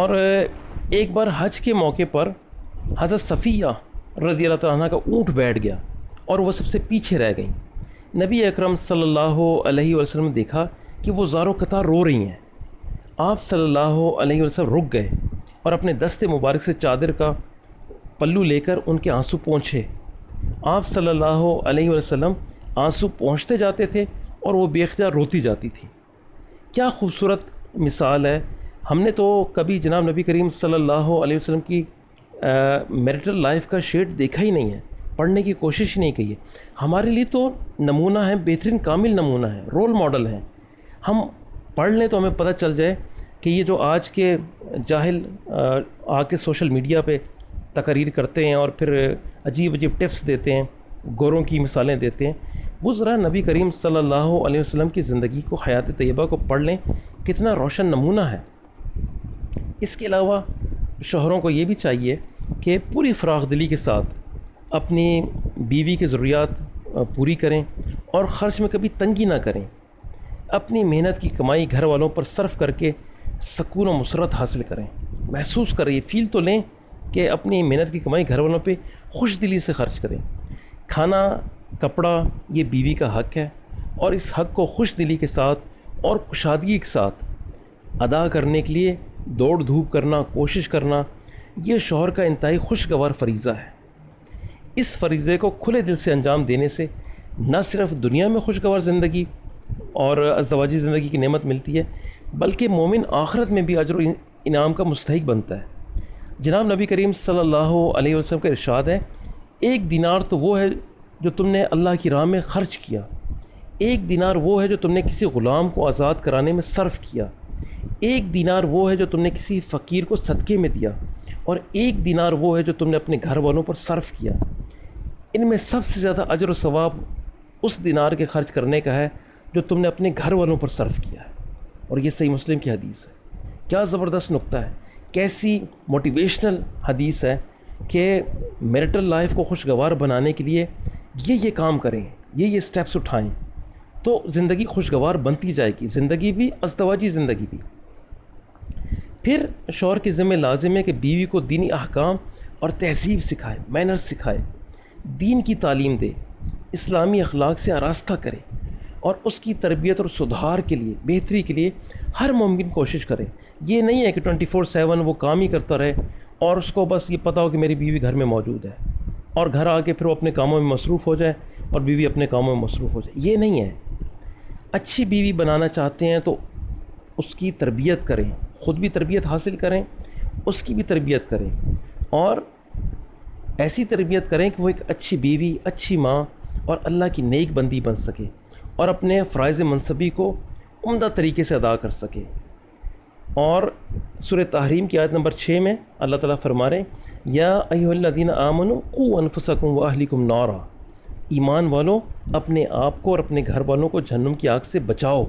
اور ایک بار حج کے موقع پر حضرت صفیہ رضی اللہ تعالیٰ عنہ کا اونٹ بیٹھ گیا اور وہ سب سے پیچھے رہ گئیں۔ نبی اکرم صلی اللہ علیہ وسلم نے دیکھا کہ وہ زار و قطار رو رہی ہیں۔ آپ صلی اللہ علیہ وسلم رک گئے اور اپنے دست مبارک سے چادر کا پلو لے کر ان کے آنسو پونچھے۔ آپ صلی اللہ علیہ وسلم آنسو پونچھتے جاتے تھے اور وہ بے اختیار روتی جاتی تھی۔ کیا خوبصورت مثال ہے۔ ہم نے تو کبھی جناب نبی کریم صلی اللہ علیہ وسلم کی میرٹل لائف کا شیڈ دیکھا ہی نہیں ہے، پڑھنے کی کوشش ہی نہیں کی ہے۔ ہمارے لیے تو نمونہ ہے، بہترین کامل نمونہ ہے، رول ماڈل ہیں۔ ہم پڑھ لیں تو ہمیں پتہ چل جائے کہ یہ جو آج کے جاہل آ کے سوشل میڈیا پہ تقریر کرتے ہیں اور پھر عجیب عجیب ٹپس دیتے ہیں، گوروں کی مثالیں دیتے ہیں، وہ ذرا نبی کریم صلی اللہ علیہ وسلم کی زندگی کو، حیات طیبہ کو پڑھ لیں، کتنا روشن نمونہ ہے۔ اس کے علاوہ شوہروں کو یہ بھی چاہیے کہ پوری فراخ دلی کے ساتھ اپنی بیوی کی ضروریات پوری کریں اور خرچ میں کبھی تنگی نہ کریں۔ اپنی محنت کی کمائی گھر والوں پر صرف کر کے سکون و مسرت حاصل کریں۔ محسوس کریں، فیل تو لیں کہ اپنی محنت کی کمائی گھر والوں پہ خوش دلی سے خرچ کریں۔ کھانا کپڑا یہ بیوی کا حق ہے، اور اس حق کو خوش دلی کے ساتھ اور کشادگی کے ساتھ ادا کرنے کے لیے دوڑ دھوپ کرنا، کوشش کرنا، یہ شوہر کا انتہائی خوشگوار فریضہ ہے۔ اس فریضے کو کھلے دل سے انجام دینے سے نہ صرف دنیا میں خوشگوار زندگی اور ازدواجی زندگی کی نعمت ملتی ہے، بلکہ مومن آخرت میں بھی اجر و انعام کا مستحق بنتا ہے۔ جناب نبی کریم صلی اللہ علیہ وسلم کا ارشاد ہے، ایک دینار تو وہ ہے جو تم نے اللہ کی راہ میں خرچ کیا، ایک دینار وہ ہے جو تم نے کسی غلام کو آزاد کرانے میں صرف کیا، ایک دینار وہ ہے جو تم نے کسی فقیر کو صدقے میں دیا، اور ایک دینار وہ ہے جو تم نے اپنے گھر والوں پر صرف کیا۔ ان میں سب سے زیادہ اجر و ثواب اس دینار کے خرچ کرنے کا ہے جو تم نے اپنے گھر والوں پر صرف کیا ہے۔ اور یہ صحیح مسلم کی حدیث ہے۔ کیا زبردست نقطہ ہے، کیسی موٹیویشنل حدیث ہے کہ میرٹل لائف کو خوشگوار بنانے کے لیے یہ کام کریں، یہ سٹیپس اٹھائیں تو زندگی خوشگوار بنتی جائے گی، زندگی بھی، ازدواجی زندگی بھی۔ پھر شوہر کے ذمہ لازم ہے کہ بیوی کو دینی احکام اور تہذیب سکھائے، مینرز سکھائے، دین کی تعلیم دے، اسلامی اخلاق سے آراستہ کرے، اور اس کی تربیت اور سدھار کے لیے، بہتری کے لیے ہر ممکن کوشش کرے۔ یہ نہیں ہے کہ 24/7 وہ کام ہی کرتا رہے اور اس کو بس یہ پتہ ہو کہ میری بیوی گھر میں موجود ہے، اور گھر آ کے پھر وہ اپنے کاموں میں مصروف ہو جائے اور بیوی اپنے کاموں میں مصروف ہو جائے۔ یہ نہیں ہے۔ اچھی بیوی بنانا چاہتے ہیں تو اس کی تربیت کریں، خود بھی تربیت حاصل کریں، اس کی بھی تربیت کریں، اور ایسی تربیت کریں کہ وہ ایک اچھی بیوی، اچھی ماں اور اللہ کی نیک بندی بن سکے اور اپنے فرائض منصبی کو عمدہ طریقے سے ادا کر سکے۔ اور سورہ تحریم کی آیت نمبر 6 میں اللہ تعالیٰ فرما رہے ہیں، یا ایھا الذین آمنوا قوا انفسکم واہلکم نارا، ایمان والو اپنے آپ کو اور اپنے گھر والوں کو جہنم کی آگ سے بچاؤ۔